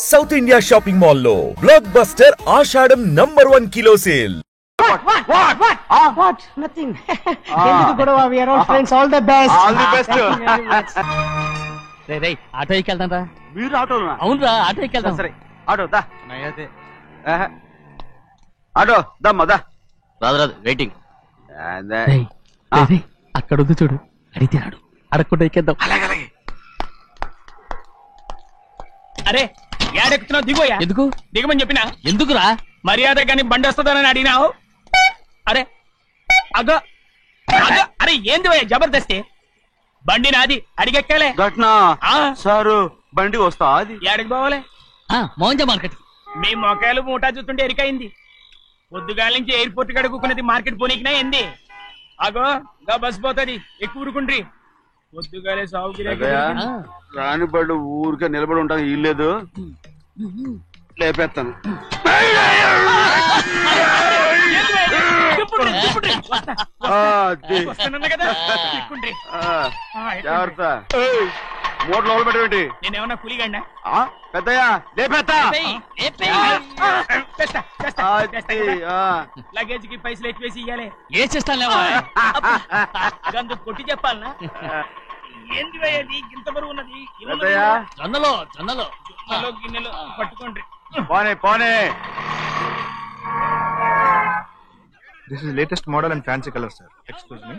South India shopping mall లో blockbuster Ashadham #1 kilo sale. What? Nothing. ఎందుకు గొడవ? We are all friends. All the best. All the best. రే auto ఎక్కెళ్తాం రా. మీరు ఆటోనా? అవునురా ఆటో ఎక్కెళ్తాం. సరే ఆటో దా. ఆటో దమ్మా దా. రాదు వెయిటింగ్. అక్కడ ఉంది చూడు, అడిగితే రాడు, అడగకుండా ఎక్కేద్దాం. అరే ఏడెక్కుతున్నావు? దిగోయా. ఎందుకు దిగమని చెప్పినా? ఎందుకురా? మర్యాద కానీ బండి వస్తుందని అడిగినావు. అరే అగో అగో, అరే ఏంది భయ్యా జబర్దస్తి? బండి నాది, అడిగెక్కాలే. ఘట్నా సారు బండి వస్తా అది ఏడికి పోవాలే? మోహన్జా మార్కెట్. మీ మొక్కలు మూటా చూస్తుంటే ఎరికైంది. పొద్దుగాల నుంచి ఎయిర్పోర్ట్ కడుక్కున్నది మార్కెట్ పోనీకినా ఏంది? అగో గా బస్ పోతుంది, ఎక్కువ ఊరుకుండ్రి. పొద్దుగాలే సాగు రాని బళ్ళు ఊరికే నిలబడి ఉంటాను, ఇల్లేదు లేపేస్తాను. జాగ్రత్త, మూట లోపల పెట్టేటి. నేనేమన్నా కూలిగండా? పెద్దయ్యా లేపేస్తా. లగేజ్ కి పైసలు ఎక్కువేసి ఇయ్యాలి. ఏ చేస్తాను అందుకు కొట్టి చెప్పాలనా? ఏంది భయ్యది ఇంత బరువు ఉన్నది? జొన్నలో జొన్నలో జొన్నలో గిన్నెలో పట్టుకోండి. పోనే పోనే. This is latest model and fancy color, sir. Excuse me.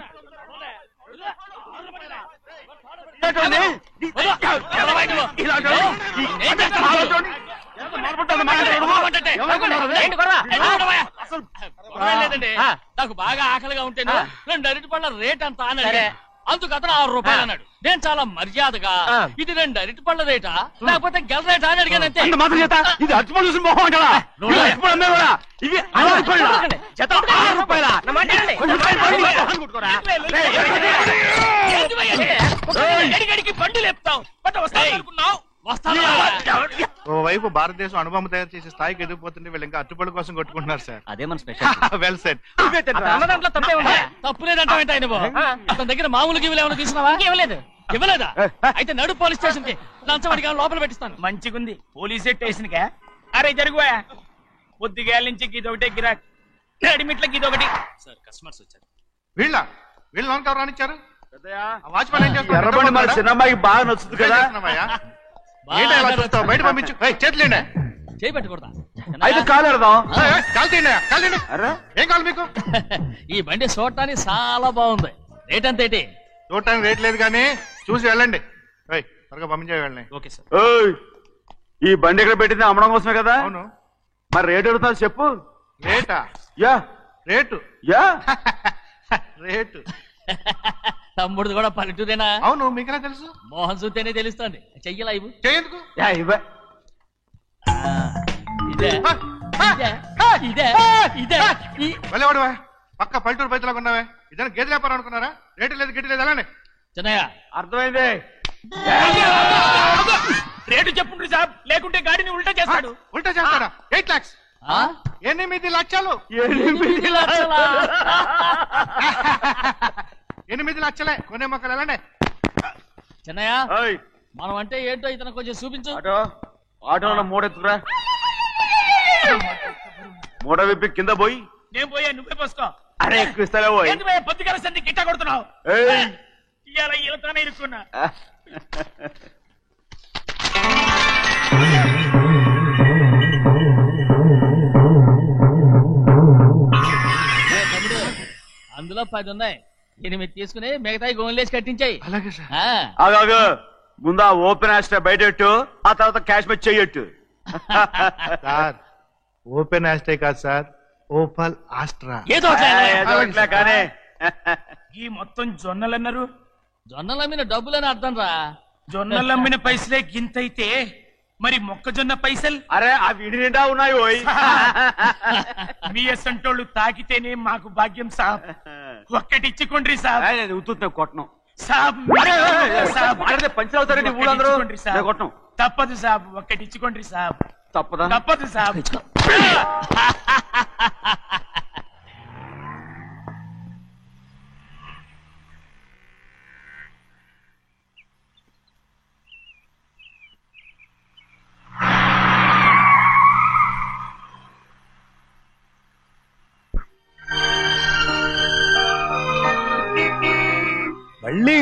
నాకు బాగా ఆకలిగా ఉంటే 2 అరటిపళ్ళ రేట్ అంత అన్నాడు. అందుకు అతను 6 రూపాయలు అన్నాడు. నేను చాలా మర్యాదగా ఇది 2 అరటిపళ్ళ రేటా లేకపోతే గెల రేటా అని అడిగానంతే. ఇది అరటిపళ్ళు చూసి మొహం అంటారా? ఇవి 6 రూపాయలా? బండి లేపుతావు ఓవైపు భారతదేశం అనుభవం తయారు చేసే స్థాయికి ఎదిగిపోతుంటే వీళ్ళు ఇంకా అట్టుపళ్ళు కోసం కొట్టుకుంటున్నారు సార్. అదే మన స్పెషల్. Well said. తప్పు లేదంటే అతని దగ్గర మామూలు గివ్వులు ఏమైనా తీసుకున్నావా? ఇవ్వలేదా? అయితే నడు పోలీస్ స్టేషన్ కి లంచం అడిగా లోపల పెట్టిస్తాను. మంచిగుంది పోలీస్ స్టేషన్ కా. అరే జరుగుయా, పొద్దుగాల నుంచి గిదొకటే గిరాక్, అడిమిట్లకి ఇదొకటి. సార్ కస్టమర్స్ వచ్చారు. వీళ్ళు లోన్ కవర్ రానిచ్చారు. వాచ్మెన్ ఏం చేస్తాడు? ఎర్రబండి మన చిన్నమ్మాయికి బాగా నచ్చుతుంది కదా. బయట పంపించు. చేతులేండి. చేయి పెట్టకూడదా? అయితే కాలు ఎడదాం. ఏం కావాలి మీకు? ఈ బండి చూడటానికి చాలా బాగుంది. రేట్ అంత ఏంటి? చూడటానికి రేట్ లేదు కానీ చూసి వెళ్ళండి. త్వరగా పంపించే వెళ్ళండి. Okay sir. ఈ బండి ఎక్కడ పెట్టింది? అమ్మడం కోసమే కదా. అవును. మరి రేట్ అడుగుతా చెప్పు. రేటా? Yeah rate. Yeah rate. తమ్ముడు కూడా పల్లెటూరేనా? అవును. మీకెలా తెలుసు? మోహన్ చూస్తేనే తెలుస్తుంది. చెయ్యలా ఇవ్వు. చేయందుకు? ఇదే ఇదే ఇదే వెళ్ళేవాడువా? పక్క పల్లెటూరు బయటలాగా ఉన్నావే. ఇదే గేదె వ్యాపారం అనుకున్నారా? రేటు లేదు గిట్టు లేదు. అలానే చిన్నయ్య అర్థమైంది. రేటు చెప్పుండ్రి సాబ్, లేకుంటే గాడిని ఉల్టా చేస్తాడు. ఉల్టా చేస్తాడా? 8 lakhs. 8 లక్షలు. 8 లక్షలే. కొనే మొక్కలు వెళ్ళండి. చిన్నయ్య మనం అంటే ఏంటో ఇతను కొంచెం చూపించు. ఆటోలో మూడెత్తుకురా. మూడ విప్పి కింద పోయి. నేను పోయా, నువ్వే పోసుకో. అరే ఎక్కువ ఇస్తావే పోయి. పొద్దుగాల సంది గిట్ట కొడుతున్నావు. ఇవాళ ఈలతోనే ఇరుక్కున్నా. అందులో 10 ఉన్నాయి. 8 తీసుకుని మిగతాయి గోన్లేసి కట్టించాయి. అలాగే సార్. ఆగాగు, ముందా ఓపెన్ ఆస్ట్రా బయటెట్టు, ఆ తర్వాత క్యాష్ మెచ్ చెయ్యట్టు. సార్ ఓపెన్ ఆస్ట్రే కాదు సార్, ఓపల్ ఆస్ట్రా. ఏదో కానీ ఈ మొత్తం జొన్నలన్నారు. జొన్నలు అమ్మిన డబ్బులని అర్థం రా. జొన్నలు అమ్మిన పైసలే గింతైతే మరి మొక్కజొన్న పైసలు? అరే ఆ విడి నిండా ఉన్నాయి. పోయి మీ అసంటోళ్ళు తాకితేనే మాకు భాగ్యం సాబ్. ఒక్కటిచ్చుకోండి సాబ్. ఉత్తున్నా కొట్టను సాబ్. పంచవుతారండి ఊళ్ళందరూ. కొట్టను. తప్పదు సాబ్, ఒక్కటిచ్చుకోండి సాబ్. తప్పదా? తప్పదు సాబ్.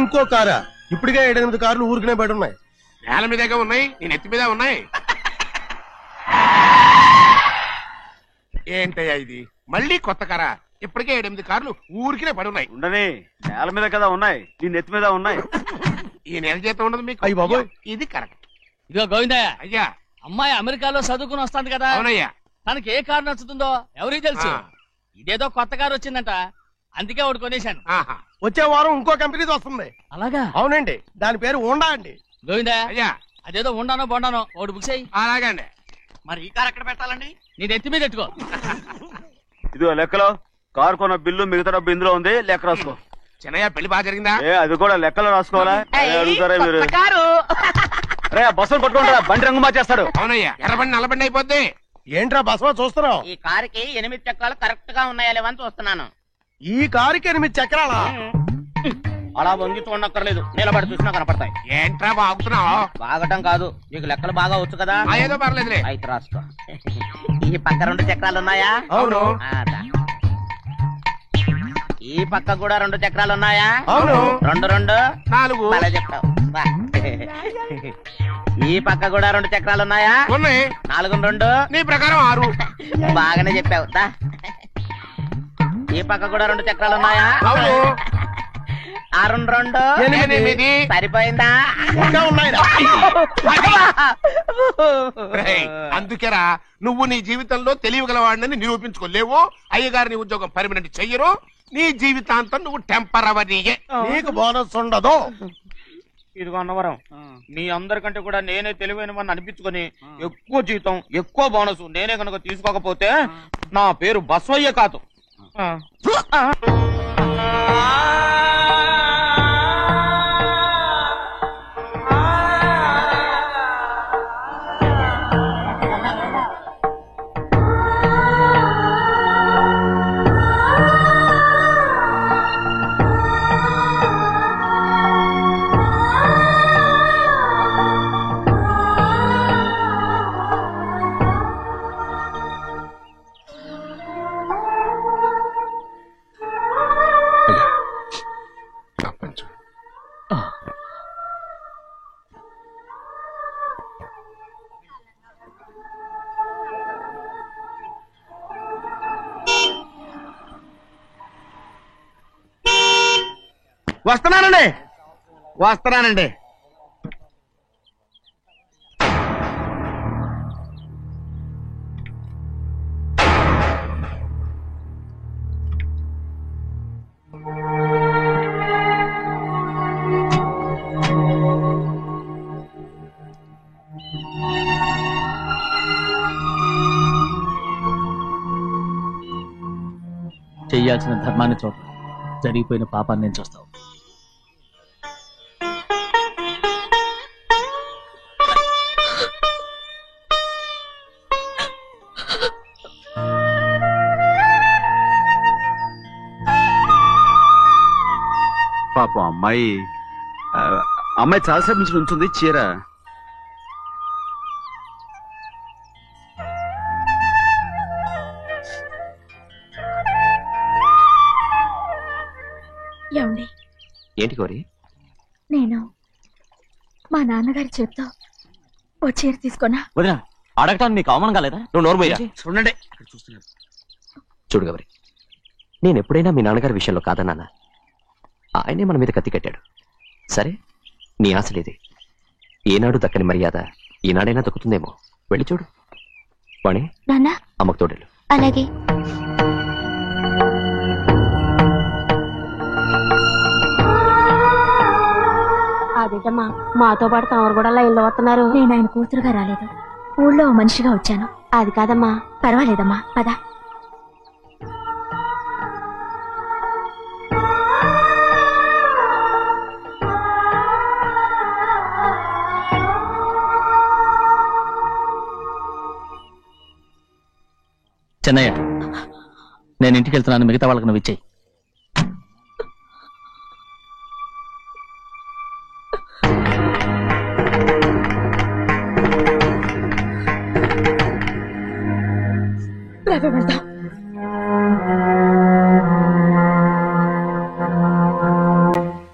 ఇంకో కారా? ఇప్పటికే 7-8 కార్లు ఊరికనే బయట ఉన్నాయి. నేల మీదగా ఉన్నాయి, నేను ఎత్తి మీద ఉన్నాయి. ఏంటయ్యా ఇది? మళ్ళీ కొత్త కారా? ఇప్పటికే 7-8 కార్లు ఊరికినే పడి ఉన్నాయి. ఉండని, నేల మీద కదా ఉన్నాయి, నీ నెత్తి మీద ఉన్నాయి. ఈ నెల జీతం ఉండదు మీకు. అయ్య బాబోయ్. ఇది కరెక్ట్. ఇదిగో గోవిందయ్య, అయ్యా. అమ్మాయి అమెరికాలో చదువుకుని వస్తాంది కదా, అవునయ్యా. తనకి ఏ కారు నచ్చుతుందో ఎవరికి తెలుసు. ఇదేదో కొత్త కారు వచ్చిందంట, అందుకే ఒకటి కొనేశాను. ఆహా. వచ్చే వారం ఇంకో కంపెనీది వస్తుంది. అలాగా? అవునండి, దాని పేరు హోండా అండి. గోవిందయ్య, అయ్యా. అదేదో ఉండానో బొండానో ఒకటి బుక్ చేయి. అలాగండి. మరి ఈ కారు ఎక్కడ పెట్టాలండి? నీ నెత్తి మీద పెట్టుకో. ఇదిగో లెక్కలో కారు కొన్న బిల్లు, మిగతా డబ్బు ఇందులో ఉంది, లెక్క రాసుకో. చిన్నయ్య పెళ్లి బాగా జరిగిందా? అది కూడా లెక్కలో రాసుకోవాలా? అడుగుతారా మీరు? రే బస్సులు పట్టుకుంటారా, బండి రంగు మార్చేస్తాడు. అవునయ్యా, ఎర్రబండి నల్లబండి అయిపోద్ది. ఏంట్రా బసవా చూస్తున్నావు? ఈ కారుకి 8 చక్రాలు కరెక్ట్ గా ఉన్నాయా లేవని చూస్తున్నాను. ఈ కారుకి 8 చక్రాలా? అలా వంగి చూడక్కర్లేదు, నిలబడి చూసినా కనపడతాయి. ఏంట్రా బాగుతున్నావు? బాగటం కాదు, నీకు లెక్కలు బాగా వచ్చు కదా. ఏదో పర్లేదులే. అయితే రాసుకో. ఈ పక్క 2 చక్రాలు ఉన్నాయా? అవును. ఈ పక్క కూడా 2 చక్రాలు ఉన్నాయా? అవును. 2 2 4. అలా చెప్తావు. బా. ఈ పక్క కూడా 2 చక్రాలు ఉన్నాయా? ఉన్నాయి. 4 2 నీ ప్రకారం 6. బాగానే చెప్పావు. దా. ఈ పక్క కూడా 2 చక్రాలు ఉన్నాయా? అవును. 6 2 8. సరిపోయిందా? ఇంకా ఉన్నాయిరా. రేయ్, అందుకేరా నువ్వు నీ జీవితంలో తెలియగలవాడిని నిరూపించుకోలేవు. అయ్యగారిని ఉద్యోగం పర్మనెంట్ చెయ్యరు. నీ జీవితాంతం నువ్వు టెంపరవరీయే. నీకు బోనస్ ఉండదు. ఇదిగో అన్నవరం, మీ అందరికంటే కూడా నేనే తెలివైన వాడిని అనిపించుకొని ఎక్కువ జీతం, ఎక్కువ బోనస్ నేనే కనుక తీసుకోకపోతే నా పేరు బస్వయ్య కాదు. వస్తున్నానండి. చెయ్యాల్సిన ధర్మాన్ని చూడ, జరిగిపోయిన పాపాన్ని నేను చూస్తావు. పాపం అమ్మాయి చాలాసేపు నుంచి ఉంచుంది చీర. ఏమండి? ఏంటి కోరి? నేను మా నాన్నగారి చేత్తో ఓ చీర తీసుకున్నా. వదినా, అడగటానికి నీకు అవమానం కాలేదా? నువ్వు నోరు పోయా. చూడండి చూడు గౌరి, నేను ఎప్పుడైనా మీ నాన్నగారి విషయంలో కాదన్నానా? ఆయనే మన మీద కత్తి కట్టాడు. సరే, నీ ఆశ లేదే. ఏనాడు దక్కని మర్యాద ఈనాడైనా దక్కుతుందేమో. వెళ్ళి చూడు. వాణి, నాన్న అమ్మకు తోడేళ్ళు. అలాగే. అదేటమ్మా, మాతో పాటు తమరు కూడా లైన్లో వస్తున్నారు. నేను ఆయన కూతురుగా రాలేదు, ఊళ్ళో మనిషిగా వచ్చాను. అది కాదమ్మా. పర్వాలేదమ్మా, పద. చెన్నయ్య, నేను ఇంటికి వెళ్తున్నాను, మిగతా వాళ్ళకి నువ్వు ఇచ్చేయి.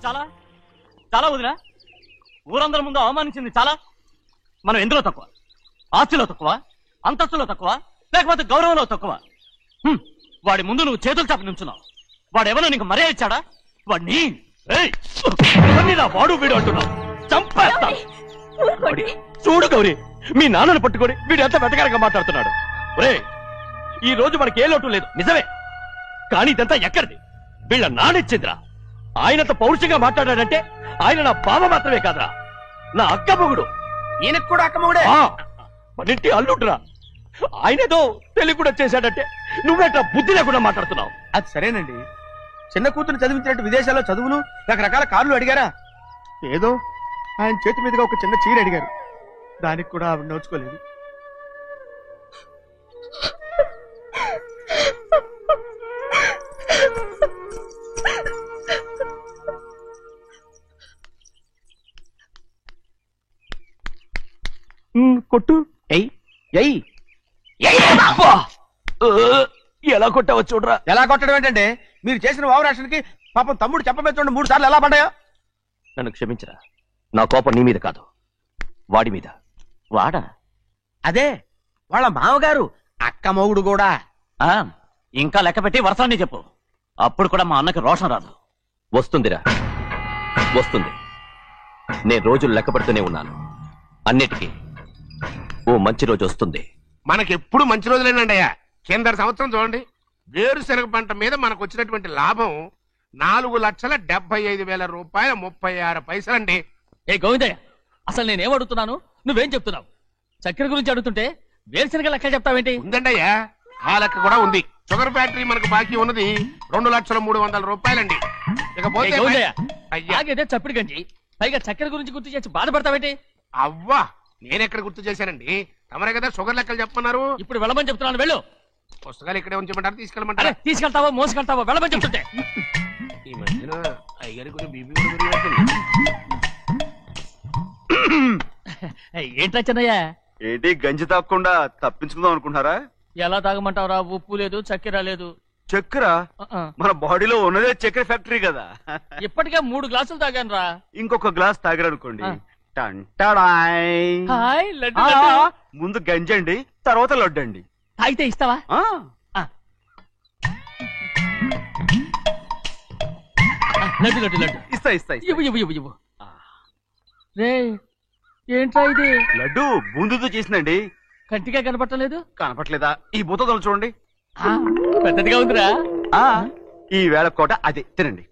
చాలా ఊరందరి ముందు అవమానించింది చాలా. మనం ఎందులో తక్కువ? ఆస్తిలో తక్కువ, అంతస్తులో తక్కువ, లేకపోతే గౌరవంలో తక్కువ? వాడి ముందు నువ్వు చేతులు చాపి నుంచున్నావు. వాడెవరో నీకు మర్యాద ఇచ్చాడా? వాడిని వాడు వీడు అంటున్నావు. చంపేస్తా. చూడు గౌరీ, మీ నాన్నను పట్టుకొని వీడు ఎంత వెతకారంగా మాట్లాడుతున్నాడు. ఈ రోజు మనకి ఏ లోటు లేదు నిజమే, కానీ ఇదంతా ఎక్కడిది? వీళ్ళ నానిచ్చిందిరా. ఆయనంత పౌరుషంగా మాట్లాడాడంటే ఆయన నా బావ మాత్రమే కాదురా, నా అక్క మొగుడు. ఈయనకు కూడా అక్క మొగుడే. మనింటి అల్లుడురా. ఆయనేదో తెలివి కూడా చేశాడంటే నువ్వేట బుద్ధి లేకుండా మాట్లాడుతున్నావు. అది సరేనండి, చిన్న కూతురు చదివించినట్టు విదేశాల్లో చదువులు రకరకాల కార్లు అడిగారా? ఏదో ఆయన చేతి మీదుగా ఒక చిన్న చీర అడిగారు, దానికి కూడా ఆవిడ నోచుకోలేదు. కొట్టు. ఎలా కొట్టావో చూడరా. ఎలా కొట్టడం ఏంటంటే మీరు చేసిన ఓవరాక్షన్కి పాపం తమ్ముడు చెప్పబెట్టండి 3 సార్లు ఎలా పడ్డాయో. నన్ను క్షమించరా, నా కోపం నీ మీద కాదు, వాడి మీద. వాడా? అదే వాళ్ళ మామగారు అక్క మొగుడు కూడా. ఇంకా లెక్క పెట్టి వరసాన్ని చెప్పు, అప్పుడు కూడా మా అన్నకి రోషం రాదు. వస్తుందిరా, వస్తుంది. నేను రోజులు లెక్క పెడుతూనే ఉన్నాను. అన్నిటికీ ఓ మంచి రోజు వస్తుంది. మనకెప్పుడు మంచి రోజులేనండి అయ్యా. కింద సంవత్సరం చూడండి, వేరుశనగ పంట మీద మనకు వచ్చినటువంటి లాభం 4,75,000 రూపాయల 36 పైసలండి. ఏ గోవిందయ్య, అసలు నేనేం అడుగుతున్నాను, నువ్వేం చెప్తున్నావు? చక్కెర గురించి అడుగుతుంటే వేరుశనగ లెక్క చెప్తావేంటి? ఉందండి అయ్యా, ఆ లెక్క కూడా ఉంది. షుగర్ ఫ్యాక్టరీ మనకు బాకీ ఉన్నది 2,03,00,000 రూపాయలండి. ఇకపోతే ఆగేదే చప్పిడి గంజి, పైగా చక్కెర గురించి గుర్తు చేసి బాధపడతావేంటి? అవ్వా, నేనెక్కడ గుర్తు చేశానండి, తమరే కదా షుగర్ లెక్కలు చెప్పమన్నారు. ఇప్పుడు వెళ్ళమని చెప్తున్నాను, వెళ్ళు. పుస్తకాలు ఇక్కడే ఉంచమంటారు, తీసుకెళ్ళమంటారా? తీసుకెళ్తావో మోసుకెళ్తావో వెళ్ళమని చెప్తుంటే. ఈ మధ్యన అయ్యారి కొంచెం బీపీ కూడా పెరిగినట్టుంది. ఏంట్రా చిన్నయ్య? ఏంటి గంజి తాగకుండా తప్పించుకుందాం అనుకుంటున్నారా? ఎలా తాగమంటావురా? ఉప్పు లేదు, చక్కెర లేదు. చక్కెర మన బాడీలో ఉన్నదే చక్కెర ఫ్యాక్టరీ కదా. ఇప్పటికే 3 గ్లాసులు తాగాను రా. ఇంకొక గ్లాస్ తాగారనుకోండి, ముందు గంజండి, తర్వాత లడ్డండి. అయితే ఇస్తావా? లడ్డు లడ్డు లడ్డు ఇస్తా ఇస్తా. ఇవ్వు ఇవ్వు ఇవ్వు ఇవ్వు. రే ఏంట్రా ఇది? లడ్డు బూందుతో చేసిందండి. కంటిగా కనపట్టలేదు. కనపట్లేదా? ఈ బూతలు చూడండి, పెద్దదిగా ఉందిరా. ఈ వేళ కోట అదే తినండి.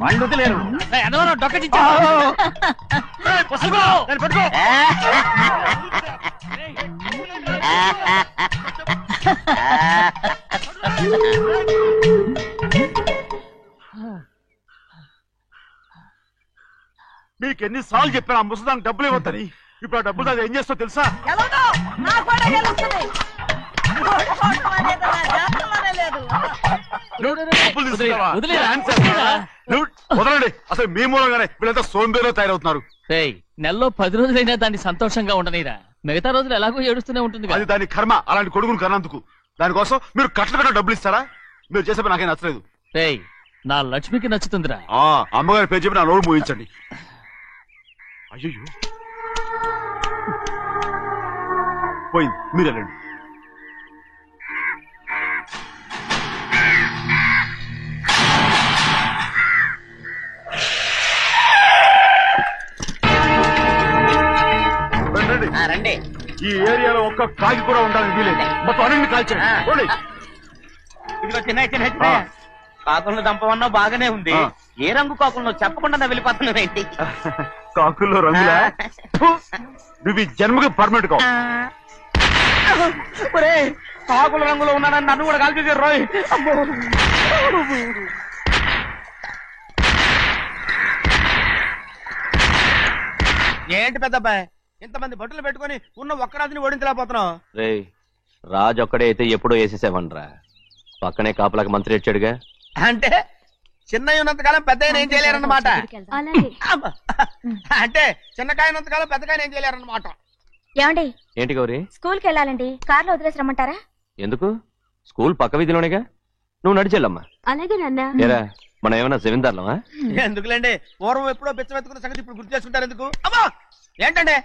వాళ్ళు వదిలేరు. డొక్క మీకు ఎన్నిసార్లు చెప్పాను ఆ ముసదానికి డబ్బులు ఇవ్వద్దని. ఇప్పుడు ఆ డబ్బులు అది ఏం చేస్తో తెలుసా? వదలండి, అసలు మీ మూలంగానే వీళ్ళంతా సోంబేలో తయారవుతున్నారు. నెలలో 10 రోజులైనా దాన్ని సంతోషంగా ఉండనీరా. మిగతా రోజులు ఎలాగో ఏడుస్తూనే ఉంటుంది. అది దాని కర్మ, అలాంటి కొడుకును కన్నందుకు. దానికోసం మీరు కట్ల డబ్బులు ఇస్తారా? మీరు చేసే పని నాకేం నచ్చలేదు. నా లక్ష్మికి నచ్చుతుందిరా. అమ్మగారి పేరు చెప్పి నా నోరు మూయించండి. అయ్యో పోయింది, మీరు వెళ్ళండి. రండి. ఈ ఏరియాలో ఒక్క కాగి కూడా ఉండాలని వీలేదు. మొత్తం అన్ని కాల్చండి. ఇదిగో చిన్న చిన్న కాకులను దంపమన్నా బాగానే ఉంది. ఏ రంగు కాకులను చెప్పకుండా వెళ్ళిపోతున్నావు ఏంటి? కాకుల్లో రంగులా? నువ్వు ఈ జన్మకి పర్మనెంట్ కావు. కాకుల రంగులో ఉన్నానని నన్ను కూడా కాల్చేసారు రోయ్. ఏంటి పెద్దబ్బాయి, ఇంతమంది బట్టలు పెట్టుకుని ఉన్న ఒక్కరాజుని ఓడించలేకపోతున్నావు? రాజు ఒక్కడే అయితే ఎప్పుడో వేసేసేవనరా. పక్కనే కాపలాకి మంత్రి వచ్చాడుగా. అంటే చిన్నయ్య ఉన్నంతకాలం పెద్దయ్య ఏం చేయలేరన్నమాట. అలాగే. అంటే చిన్నకాయ ఉన్నంతకాలం పెద్దకాయ ఏం చేయలేరన్నమాట. ఏమండి ఏంటి గౌరీ? స్కూల్ కి వెళ్ళాలండి, కార్లో వదిలేసి రమ్మంటారా? ఎందుకు? స్కూల్ పక్క వీధిలోనేగా, నువ్వు నడిచెళ్ళమ్మా. అలాగే నాన్న. ఏరా మనం ఏమన్నా జమీందార్లమా? ఎందుకులేండి, పూర్వం ఎప్పుడో పిచ్చమెత్తుకున్న సంగతి ఇప్పుడు గుర్తు చేసుకుంటారు ఎందుకు? అమ్మా ఏంటంటే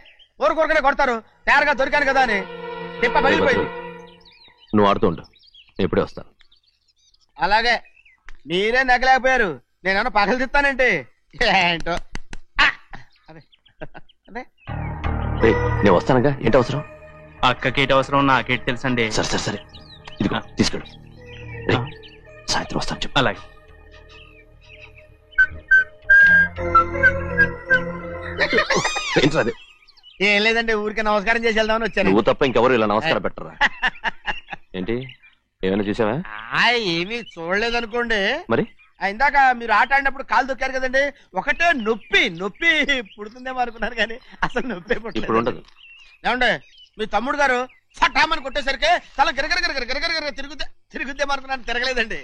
ఊరుకోరకనే కొడతారు, తయారుగా దొరికాను కదా అని. తిప్ప పగిలిపోయింది. నువ్వు ఆడుతూ ఉండు, ఎప్పుడే వస్తాను. అలాగే, మీరే నగలేకపోయారు, నేనేమన్నా పగలు తిస్తానంటే ఏంటో. అదే అదే రేయ్, నేను వస్తానుగా, ఏంటి అవసరం? అక్కకేటి అవసరం నాకేటి తెలుసండి. సరే సరే సరే, ఇదిగో తీసుకెళ్ళు. రేయ్, సాయంత్రం వస్తాను చెప్పు. అలాగే. ఏంట్రా అది? ఏం లేదండి, ఊరికే నమస్కారం చేసి వెళ్దామని వచ్చాను. నువ్వు తప్ప ఇంకెవరు ఇలా నమస్కారం పెట్టరా? ఏంటి, ఏమైనా చూసావా? ఏమీ చూడలేదనుకోండి. మరి ఇందాక మీరు ఆట ఆడినప్పుడు కాలు దొక్కారు కదండి, ఒకటే నొప్పి నొప్పి పుడుతుందేమో అనుకున్నారు కానీ అసలు నొప్పి ఇప్పుడు ఉండదు. ఏమండే మీ తమ్ముడు గారు ఫటామని కొట్టేసరికి తల గిరగిర తిరుగుద్దేమో అనుకున్నాను, తిరగలేదండి.